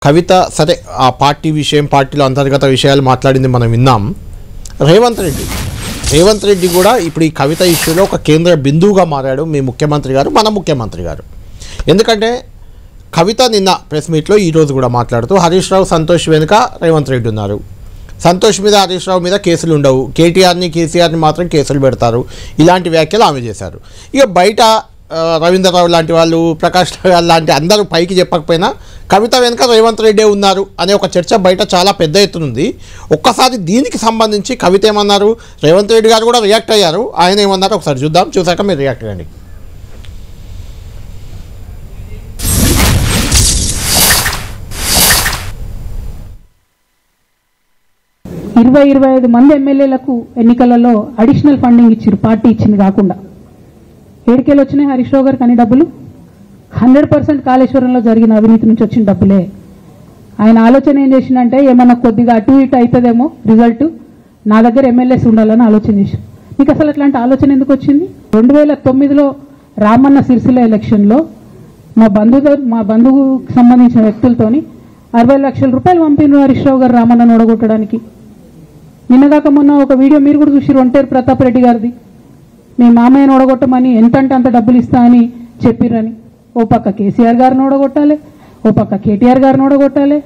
కవిత సరే ఆ పార్టీ విషయం, పార్టీలో అంతర్గత విషయాలు మాట్లాడింది మనం విన్నాం. రేవంత్ రెడ్డి కూడా ఇప్పుడు ఈ కవిత ఇష్యూలో ఒక కేంద్ర బిందువుగా మారాడు మీ ముఖ్యమంత్రి గారు, మన ముఖ్యమంత్రి గారు. ఎందుకంటే కవిత నిన్న ప్రెస్ మీట్లో ఈరోజు కూడా మాట్లాడుతూ హరీష్ రావు, సంతోష్ వెనుక రేవంత్ రెడ్డి ఉన్నారు, సంతోష్ మీద హరీష్ రావు మీద కేసులు ఉండవు, కేటీఆర్ని కేసీఆర్ని మాత్రం కేసులు పెడతారు, ఇలాంటి వ్యాఖ్యలు ఆమె చేశారు. ఇక బయట రవీంద్రరావు లాంటి వాళ్ళు, ప్రకాష్ రావు లాంటి అందరూ పైకి చెప్పకపోయినా కవిత వెనుక రేవంత్ రెడ్డే ఉన్నారు అనే ఒక చర్చ బయట చాలా పెద్ద ఎత్తున ఉంది. ఒక్కసారి దీనికి సంబంధించి కవిత ఏమన్నారు, రేవంత్ రెడ్డి గారు కూడా రియాక్ట్ అయ్యారు, ఆయన ఏమన్నారు ఒకసారి చూద్దాం, చూసాక మీరు రియాక్ట్ అవ్వండి. 20-25 మంది ఎమ్మెల్యేలకు ఎన్నికలలో అడిషనల్ ఫండింగ్ ఇచ్చారు, పార్టీ ఇచ్చింది కాకుండా. ఏడికేలు వచ్చినాయి హరీష్ రావు గారికి అన్ని డబ్బులు? 100% కాళేశ్వరంలో జరిగిన అవినీతి నుంచి వచ్చిన డబ్బులే. ఆయన ఆలోచన ఏం చేసిందంటే ఏమన్నా కొద్దిగా అటు ఇటు అవుతుందేమో రిజల్ట్, నా దగ్గర ఎమ్మెల్యేస్ ఉండాలని ఆలోచన చేసి. మీకు అసలు అట్లాంటి ఆలోచన ఎందుకు వచ్చింది? 2009లో రామన్న సిరిసిల్ల ఎలక్షన్లో మా బంధువుకు సంబంధించిన వ్యక్తులతోని 60 లక్షల రూపాయలు పంపిన హరీష్ రావు గారు రామన్నను ఓడగొట్టడానికి. నిన్నగాక మొన్న ఒక వీడియో మీరు కూడా చూసిరు, ఒంటేరు ప్రతాప్ రెడ్డి గారిది. మీ మామయ్యను ఓడగొట్టమని ఎంతంటే అంత డబ్బులు ఇస్తా అని చెప్పిర్రని. ఓ పక్క కేసీఆర్ గారిని ఓడగొట్టాలి, ఓ పక్క కేటీఆర్ గారిని ఓడగొట్టాలి.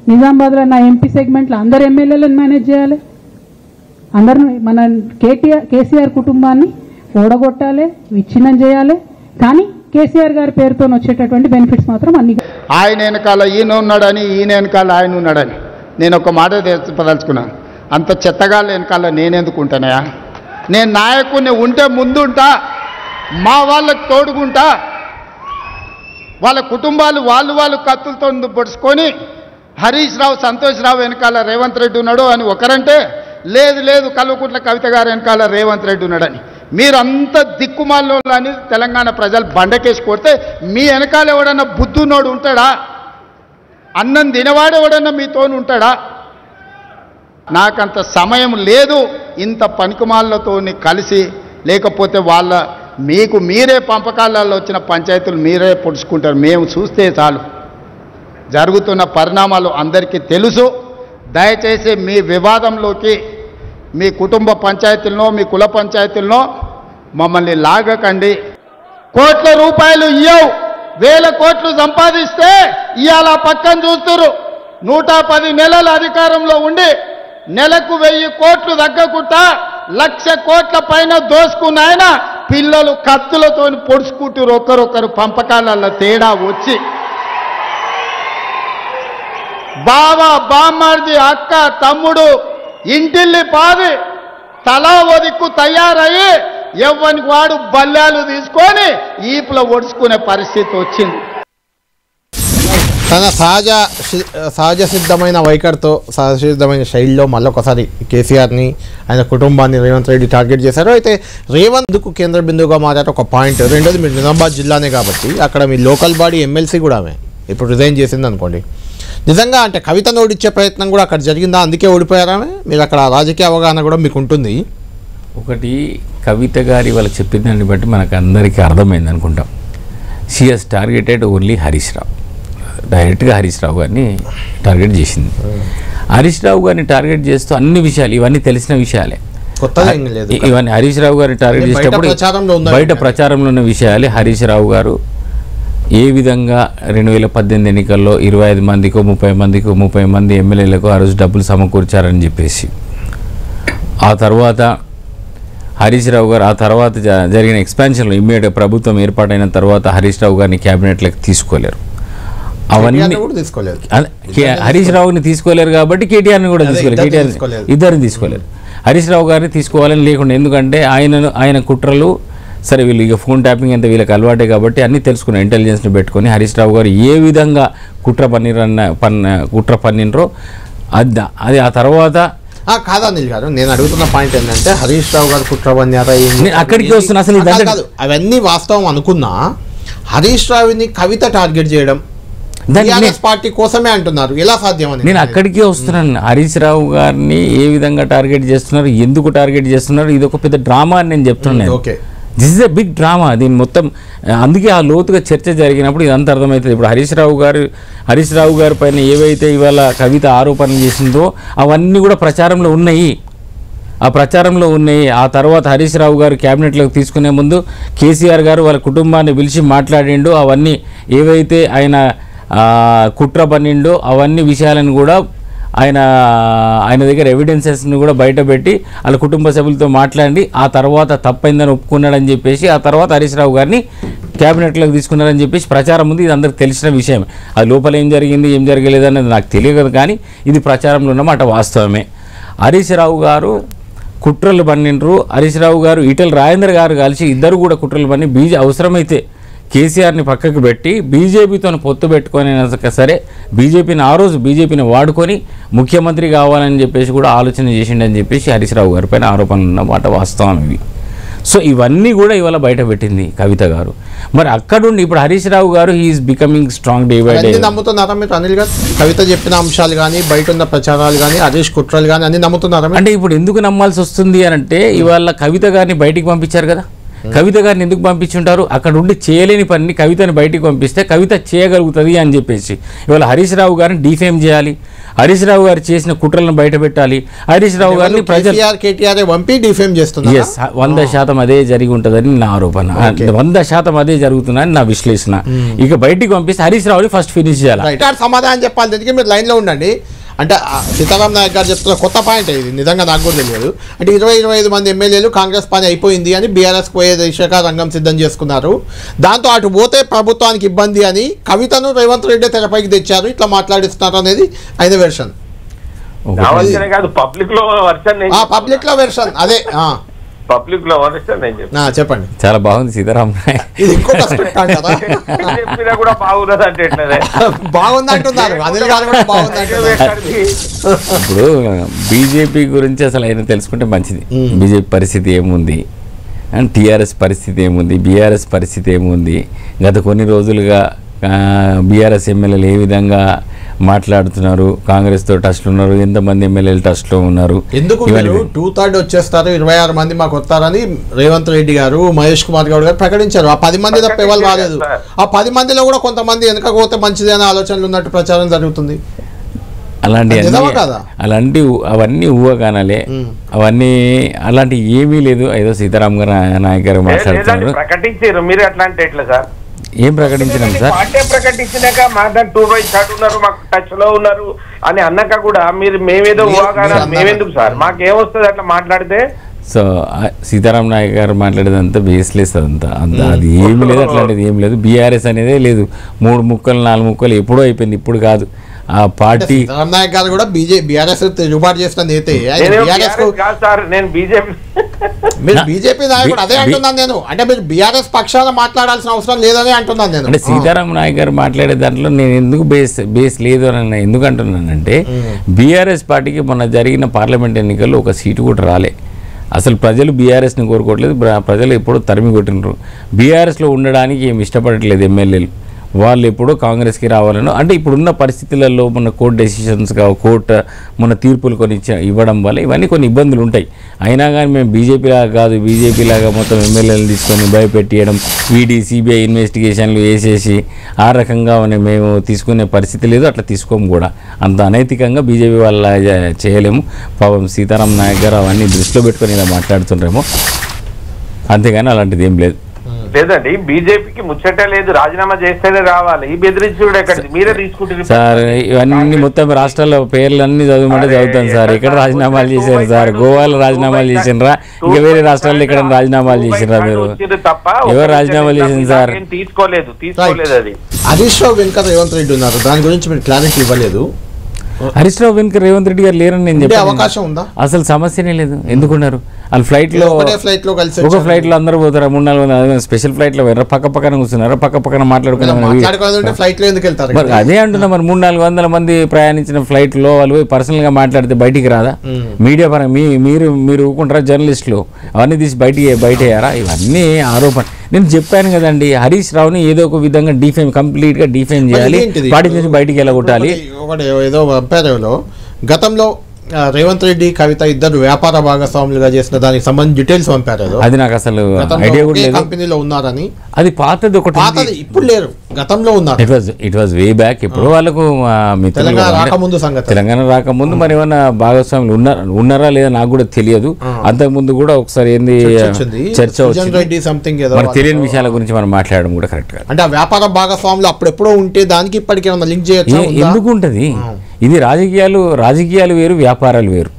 నిజామాబాద్లో నా ఎంపీ సెగ్మెంట్లో అందరు ఎమ్మెల్యేలను మేనేజ్ చేయాలి, అందరిని మన కేసీఆర్ కుటుంబాన్ని ఓడగొట్టాలి, విచ్ఛిన్నం చేయాలి. కానీ కేసీఆర్ గారి పేరుతో వచ్చేటటువంటి బెనిఫిట్స్ మాత్రం అన్ని. ఆయన వెనకాల ఈయన ఉన్నాడని, ఈయన వెనకాల ఆయన ఉన్నాడని నేను ఒక మాట చెప్పదలుచుకున్నాను. అంత చెత్తగాళ్ళ వెనకాల నేనెందుకు ఉంటానయా? నేను నాయకుడిని ఉంటే ముందుంటా, మా వాళ్ళకి తోడుకుంటా. వాళ్ళ కుటుంబాలు వాళ్ళు కత్తులతో పొడుచుకొని హరీష్ రావు, సంతోష్ రావు వెనకాల రేవంత్ రెడ్డి ఉన్నాడు అని ఒకరంటే, లేదు కల్వకుంట్ల కవిత గారు వెనకాల రేవంత్ రెడ్డి ఉన్నాడని. మీరంతా దిక్కుమాల్లో అని తెలంగాణ ప్రజలు బండకేసి కొడితే మీ వెనకాల ఎవడన్నా బుద్ధున్నోడు ఉంటాడా? అన్నం తినవాడు ఎవడన్నా మీతోని ఉంటాడా? నాకంత సమయం లేదు ఇంత పనికిమాలతో కలిసి, లేకపోతే మీకు మీరే పంపకాలలో వచ్చిన పంచాయతీలు మీరే పొడుచుకుంటారు. మేము చూస్తే చాలు. జరుగుతున్న పరిణామాలు అందరికీ తెలుసు. దయచేసి మీ వివాదంలోకి, మీ కుటుంబ పంచాయతీలను, మీ కుల పంచాయతీలను మమ్మల్ని లాగకండి. కోట్ల రూపాయలు ఇయ్యవు, 1000 కోట్లు సంపాదిస్తే ఇవాళ పక్కన చూస్తున్నారు. 110 నెలల అధికారంలో ఉండి నెలకు 1000 కోట్లు తగ్గకుండా 1,00,000 కోట్ల పైన దోసుకున్న ఆయన పిల్లలు కత్తులతో పొడుచుకుంటారు. ఒకరొకరు పంపకాలలో తేడా వచ్చి బావ, బామ్మర్ది, అక్క, తమ్ముడు ఇంటిల్లి పాది తలా ఒదిక్కు తయారయ్యి ఎవ్వనికి వాడు బల్యాలు తీసుకొని ఈపులో ఒడుచుకునే పరిస్థితి వచ్చింది. తన సహజ సిద్ధమైన వైఖరితో, సహజ సిద్ధమైన శైలిలో మళ్ళొకసారి కేసీఆర్ని, ఆయన కుటుంబాన్ని రేవంత్ రెడ్డి టార్గెట్ చేశారు. అయితే రేవంత్కు కేంద్ర బిందువుగా మారారు ఒక పాయింట్. రెండోది, మీరు నిజామాబాద్ జిల్లానే కాబట్టి అక్కడ మీ లోకల్ బాడీ ఎమ్మెల్సీ కూడా ఆమె ఇప్పుడు రిజైన్ చేసింది అనుకోండి. నిజంగా అంటే కవితను ఓడించే ప్రయత్నం కూడా అక్కడ జరిగిందా? అందుకే ఓడిపోయారామే? మీరు అక్కడ రాజకీయ అవగాహన కూడా మీకు ఉంటుంది. ఒకటి, కవిత గారి వాళ్ళు చెప్పిన దాన్ని బట్టి మనకు అందరికీ అర్థమైంది అనుకుంటాం. She has targeted only Harish Rao. డైరెక్ట్గా హరీష్ రావు గారిని టార్గెట్ చేసింది. హరీష్ రావు గారిని టార్గెట్ చేస్తూ అన్ని విషయాలు, ఇవన్నీ తెలిసిన విషయాలే, ఇవన్నీ హరీష్ రావు గారిని టార్గెట్ చేసేటప్పుడు బయట ప్రచారంలో ఉన్న విషయాలే. హరీష్ రావు గారు ఏ విధంగా 2018 ఎన్నికల్లో 25 మందికో 30 మంది ఎమ్మెల్యేలకు ఆ రోజు డబ్బులు సమకూర్చారని చెప్పేసి, ఆ తర్వాత హరీష్ రావు గారు ఆ తర్వాత జరిగిన ఎక్స్పాన్షన్లో ఇమ్మీడియట్ ప్రభుత్వం ఏర్పాటైన తర్వాత హరీష్ రావు గారిని క్యాబినెట్లోకి తీసుకోలేరు. అవన్నీ హరీష్ రావుని తీసుకోలేరు కాబట్టి కేటీఆర్ని కూడా తీసుకోలేరు, ఇద్దరిని తీసుకోలేరు. హరీష్ రావు గారిని తీసుకోవాలని లేకుండా, ఎందుకంటే ఆయన కుట్రలు సరే, వీళ్ళు ఇక ఫోన్ ట్యాపింగ్ అంతా వీళ్ళకి అలవాటే కాబట్టి అన్నీ తెలుసుకున్నారు. ఇంటెలిజెన్స్ని పెట్టుకొని హరీష్ రావు గారు ఏ విధంగా కుట్ర పన్నినరో అది ఆ తర్వాత కాదా అనిల్ గారు, నేను అడుగుతున్న పాయింట్ ఏంటంటే హరీష్ రావు గారు కుట్ర పన్నారా అక్కడికి వస్తున్నా. అసలు అవన్నీ వాస్తవం అనుకున్నా, హరీష్ రావుని కవిత టార్గెట్ చేయడం పార్టీ కోసమే అంటున్నారు, ఎలా సాధ్యం అని నేను అక్కడికే వస్తున్నాను. హరీష్ రావు గారిని ఏ విధంగా టార్గెట్ చేస్తున్నారు, ఎందుకు టార్గెట్ చేస్తున్నారు, ఇది ఒక పెద్ద డ్రామా అని నేను చెప్తున్నాను. This is a big drama. దీని మొత్తం అందుకే ఆ లోతుగా చర్చ జరిగినప్పుడు ఇదంతా అర్థమవుతుంది. ఇప్పుడు హరీష్ రావు గారి పైన ఏవైతే ఇవాళ కవిత ఆరోపణలు చేసిందో అవన్నీ కూడా ప్రచారంలో ఉన్నాయి. ఆ తర్వాత హరీష్ రావు గారు క్యాబినెట్లోకి తీసుకునే ముందు కేసీఆర్ గారు వాళ్ళ కుటుంబాన్ని పిలిచి మాట్లాడిండు. అవన్నీ ఏవైతే ఆయన కుట్ర పన్నిండో అవన్నీ విషయాలను కూడా ఆయన దగ్గర ఎవిడెన్సెస్ని కూడా బయటపెట్టి వాళ్ళ కుటుంబ సభ్యులతో మాట్లాడి ఆ తర్వాత తప్పైందని ఒప్పుకున్నాడని చెప్పేసి ఆ తర్వాత హరీష్ రావు గారిని క్యాబినెట్లోకి తీసుకున్నారని చెప్పేసి ప్రచారం ఉంది. ఇది అందరికి తెలిసిన విషయం. అది లోపల ఏం జరిగింది ఏం జరగలేదు అనేది నాకు తెలియదు, కానీ ఇది ప్రచారంలో ఉన్నమాట వాస్తవమే. హరీష్ రావు గారు కుట్రలు పన్నిండ్రు. హరీష్ రావు గారు ఈటెల రాజేందర్ గారు కలిసి ఇద్దరు కూడా కుట్రలు పన్ని అవసరమైతే కేసీఆర్ని పక్కకు పెట్టి బీజేపీతో పొత్తు పెట్టుకొని సరే బీజేపీని ఆ రోజు బీజేపీని వాడుకొని ముఖ్యమంత్రి కావాలని చెప్పేసి కూడా ఆలోచన చేసిండని చెప్పేసి హరీష్ రావు గారి పైన ఆరోపణలు ఉన్నమాట వాస్తవం ఇవి. సో ఇవన్నీ కూడా ఇవాళ బయట పెట్టింది కవిత గారు. మరి అక్కడుండి ఇప్పుడు Harish Rao garu he is becoming strong day by day. నమ్ముతున్నారా మీరు అనిల్ గారు? కవిత చెప్పిన అంశాలు కానీ బయట ఉన్న ప్రచారాలు కానీ హరీష్ కుట్రలు కానీ అన్ని నమ్ముతున్నారా? అంటే ఇప్పుడు ఎందుకు నమ్మాల్సి వస్తుంది అని అంటే ఇవాళ కవిత గారిని బయటికి పంపించారు కదా. కవిత గారిని ఎందుకు పంపించుంటారు? అక్కడ ఉండి చేయలేని పనిని కవితని బయటికి పంపిస్తే కవిత చేయగలుగుతుంది అని చెప్పేసి ఇవాళ హరీష్ రావు గారిని డిఫేమ్ చేయాలి, హరీష్ రావు గారు చేసిన కుట్రలను బయట పెట్టాలి. హరీష్ రావు గారిని ప్రజలు 100% అదే జరిగి ఉంటుందని నా ఆరోపణ. 100% అదే జరుగుతుందని నా విశ్లేషణ. ఇక బయటికి పంపిస్తే హరీష్ రావుని ఫస్ట్ ఫినిష్ చేయాలి. సమాధానం చెప్పాలి. ఎందుకంటే మీరు లైన్లో ఉండండి. అంటే సీతారాం నాయక్ గారు చెప్తున్న కొత్త పాయింట్ ఇది, నిజంగా నాకు కూడా తెలియదు. అంటే 25 మంది ఎమ్మెల్యేలు కాంగ్రెస్ పని అయిపోయింది అని బీఆర్ఎస్ పోయే దిశగా రంగం సిద్ధం చేసుకున్నారు. దాంతో అటు పోతే ప్రభుత్వానికి ఇబ్బంది అని కవితను రేవంత్ రెడ్డి తెరపైకి తెచ్చారు, ఇట్లా మాట్లాడిస్తున్నారు అనేది ఆయన వెర్షన్. పబ్లిక్ లో వెర్షన్ అదే పబ్లిక్ లో చెప్పండి. చాలా బాగుంది సీతారాం నాయక్. ఇది ఇంకొక స్క్రిప్ట్ అంటారా? చెప్పినా కూడా బాగున్నది అంటే బాగుంది అంటున్నారు అనిల్ గారు కూడా బాగుంది అంటున్నారు. ఇప్పుడు బీజేపీ గురించి అసలు ఆయన తెలుసుకుంటే మంచిది. బీజేపీ పరిస్థితి ఏముంది అండ్ టీఆర్ఎస్ పరిస్థితి ఏముంది, బీఆర్ఎస్ పరిస్థితి ఏముంది, గత కొన్ని రోజులుగా బీఆర్ఎస్ ఎమ్మెల్యేలు ఏ విధంగా మాట్లాడుతున్నారు, కాంగ్రెస్తో టచ్లో ఉన్నారు, ఎంతమంది ఎమ్మెల్యేలు టచ్లో ఉన్నారు, ఎందుకు 2/3 వచ్చేస్తారు 26 మంది మాకు వస్తారని రేవంత్ రెడ్డి గారు మహేష్ కుమార్ గౌడ్ గారు ప్రకటించారు. ఆ 10 మంది తప్ప ఎవరు రాలేదు. ఆ 10 మందిలో కూడా కొంతమంది వెనకపోతే మంచిది అనే ఆలోచనలు ఉన్నట్టు ప్రచారం జరుగుతుంది. అవన్నీ ఊహగానాలే, అవన్నీ అలాంటి ఏమీ లేదు. ఏదో సీతారాం గారు నాయక్ గారు మాట్లాడుతున్నారు. ప్రకటించారు మీరు ఎట్లా అంటే ఎట్లా సార్? ఏం ప్రకటించినాం సార్? పార్టీ ప్రకటించినాక మా దాని 2/3 ఉన్నారు, మాకు టచ్ లో ఉన్నారు అని అన్నాక కూడా మీరు మేమేదో ఊహాగానా మేమెందుకు సార్? మాకేమొస్తుంది అట్లా మాట్లాడితే? సో సీతారాం నాయక్ గారు మాట్లాడేదంతా బేస్లెస్, అంతా అది ఏమి లేదు, అట్లాంటిది ఏం లేదు. బీఆర్ఎస్ అనేదే లేదు. 3 ముక్కలు 4 ముక్కలు ఎప్పుడో అయిపోయింది, ఇప్పుడు కాదు. ఆ పార్టీ నాయక్ గారు కూడా బీఆర్ఎస్ తిరుగుబాటు చేసిన నేతే. నేను బీజేపీ నాయకుడు అదే అంటున్నాను నేను. అంటే మీరు బీఆర్ఎస్ పక్షాన మాట్లాడాల్సిన అవసరం లేదని అంటున్నాను నేను. అంటే సీతారాం నాయక్ గారు మాట్లాడే దాంట్లో నేను ఎందుకు బేస్ లేదు అని ఎందుకు అంటున్నానంటే బీఆర్ఎస్ పార్టీకి మొన్న జరిగిన పార్లమెంట్ ఎన్నికల్లో ఒక సీటు కూడా రాలే. అసలు ప్రజలు బీఆర్ఎస్ని కోరుకోవట్లేదు, ప్రజలు ఎప్పుడూ తరిమి కొట్టినారు. బీఆర్ఎస్లో ఉండడానికి ఏమి ఇష్టపడట్లేదు ఎమ్మెల్యేలు. వాళ్ళు ఎప్పుడో కాంగ్రెస్కి రావాలను. అంటే ఇప్పుడున్న పరిస్థితులలో మన కోర్టు డెసిషన్స్ కోర్టు మన తీర్పులు కొన్ని ఇవ్వడం వల్ల ఇవన్నీ కొన్ని ఇబ్బందులు ఉంటాయి. అయినా కానీ మేము బీజేపీలాగా కాదు, బీజేపీలాగా మొత్తం ఎమ్మెల్యేలు తీసుకొని భయపెట్టియడం, ఈడీ సిబిఐ ఇన్వెస్టిగేషన్లు వేసేసి ఆ రకంగా మేము తీసుకునే పరిస్థితి లేదు, అట్లా తీసుకోము కూడా. అంత అనైతికంగా బీజేపీ వాళ్ళ చేయలేము. పాపం సీతారాం నాయక్ గారు అవన్నీ దృష్టిలో పెట్టుకొని ఇలా మాట్లాడుతుండ్రేమో, అంతేగాని అలాంటిది ఏం లేదు. లేదండి, బీజేపీకి ముచ్చట లేదు, రాజీనామా చేస్తేనే రావాలి. ఈ బెదిరించుడు ఎక్కడిది? మీరే తీసుకుంటారు సార్. ఇవన్నీ మొత్తం రాష్ట్రాల పేర్లు అన్ని చదవమంటే చదువుతాను సార్. ఎక్కడ రాజీనామాలు చేశారు సార్? గోవాలో రాజీనామాలు చేసినరా? ఇంకా వేరే రాష్ట్రాల్లో ఇక్కడ రాజీనామాలు చేసినరా? మీరు ఎవరు రాజీనామాలు చేసింది సార్? తీసుకోలేదు. అది హరీష్ రావు వెనుక రేవంత్ రెడ్డి ఉన్నారు, దాని గురించి మీరు క్లారిటీ ఇవ్వలేదు. హరీష్ రావు వెనుక రేవంత్ రెడ్డి గారు లేరని నేను చెప్పాను. అవకాశం ఉందా? అసలు సమస్యనే లేదు. ఎందుకున్నారు? వాళ్ళు ఫ్లైట్లో ఒక ఫ్లైట్లో అందరూ పోతారు. 3-4 స్పెషల్ ఫ్లైట్లో పోయారు, పక్కన కూర్చున్నారు, పక్కన మాట్లాడుకున్నారు. అదే అంటున్నా, మరి 300-400 మంది ప్రయాణించిన ఫ్లైట్లో వాళ్ళు పర్సనల్గా మాట్లాడితే బయటికి రాదా? మీడియా పరంగా మీరు ఊరుకుంటారా? జర్నలిస్టులు అవన్నీ తీసి బయటయ్యారా? ఇవన్నీ ఆరోపణ. నేను చెప్పాను కదండి, హరీష్ రావుని ఏదో ఒక విధంగా కంప్లీట్గా డిఫేమ్ చేయాలి, పార్టీ నుంచి బయటికి వెళ్ళగొట్టాలి. ఏదో గతంలో రేవంత్ రెడ్డి కవిత ఇద్దరు వ్యాపార భాగస్వాములుగా చేసిన దానికి సంబంధించి డీటెయిల్స్ పంపారు. అది నాకు అసలు ఐడియా కూడా లేదు. కంపెనీలో ఉన్నారని. అది పాతది ఒకటి, పాతది ఇప్పుడు లేరు, గతంలో ఉన్నారు. It was way back. ఇప్పుడు వాళ్ళకు తెలంగాణ రాకముందు సంగతి, తెలంగాణ రాకముందు మరి ఏమన్నా భాగస్వాములు ఉన్నారా లేదా నాకు కూడా తెలియదు. అంతకుముందు కూడా ఒకసారి ఏంది చర్చ సంథింగ్ తెలియని విషయాల గురించి మనం మాట్లాడడం కూడా కరెక్ట్ కాదు. అంటే ఆ వ్యాపార భాగస్వాములు అప్పుడెప్పుడో ఉంటే దానికి ఇప్పటికి ఏమన్నా లింక్ చేయొచ్చు? ఎందుకు ఉంటుంది? ఇది రాజకీయాలు వేరు, వ్యాపారాలు వేరు.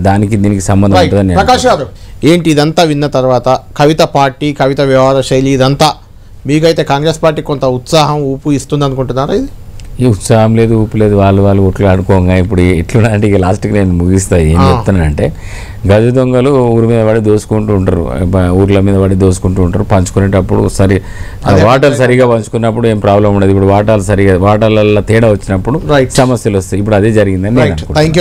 దానికి దీనికి సంబంధం ఉంటుందని. ప్రకాష్ గారు, ఏంటి ఇదంతా విన్న తర్వాత కవిత పార్టీ, కవిత వ్యవహార శైలి ఇదంతా మీకైతే కాంగ్రెస్ పార్టీ కొంత ఉత్సాహం ఊపు ఇస్తుంది అనుకుంటున్నారా? ఇది ఈ ఉత్సాహం లేదు, ఊపు లేదు. వాళ్ళు ఒట్లు ఆడుకోగా ఇప్పుడు ఎట్లా అంటే ఇక లాస్ట్కి నేను ముగిస్తా. ఏం చెప్తానంటే, గజ దొంగలు ఊరి మీద పడి దోసుకుంటూ ఉంటారు, ఊర్ల మీద పడి దోసుకుంటూ ఉంటారు. పంచుకునేటప్పుడు వాటాలు సరిగా పంచుకున్నప్పుడు ఏం ప్రాబ్లం ఉండదు. ఇప్పుడు వాటాలలో తేడా వచ్చినప్పుడు సమస్యలు వస్తాయి. ఇప్పుడు అదే జరిగిందని నేను అనుకుంటున్నాను.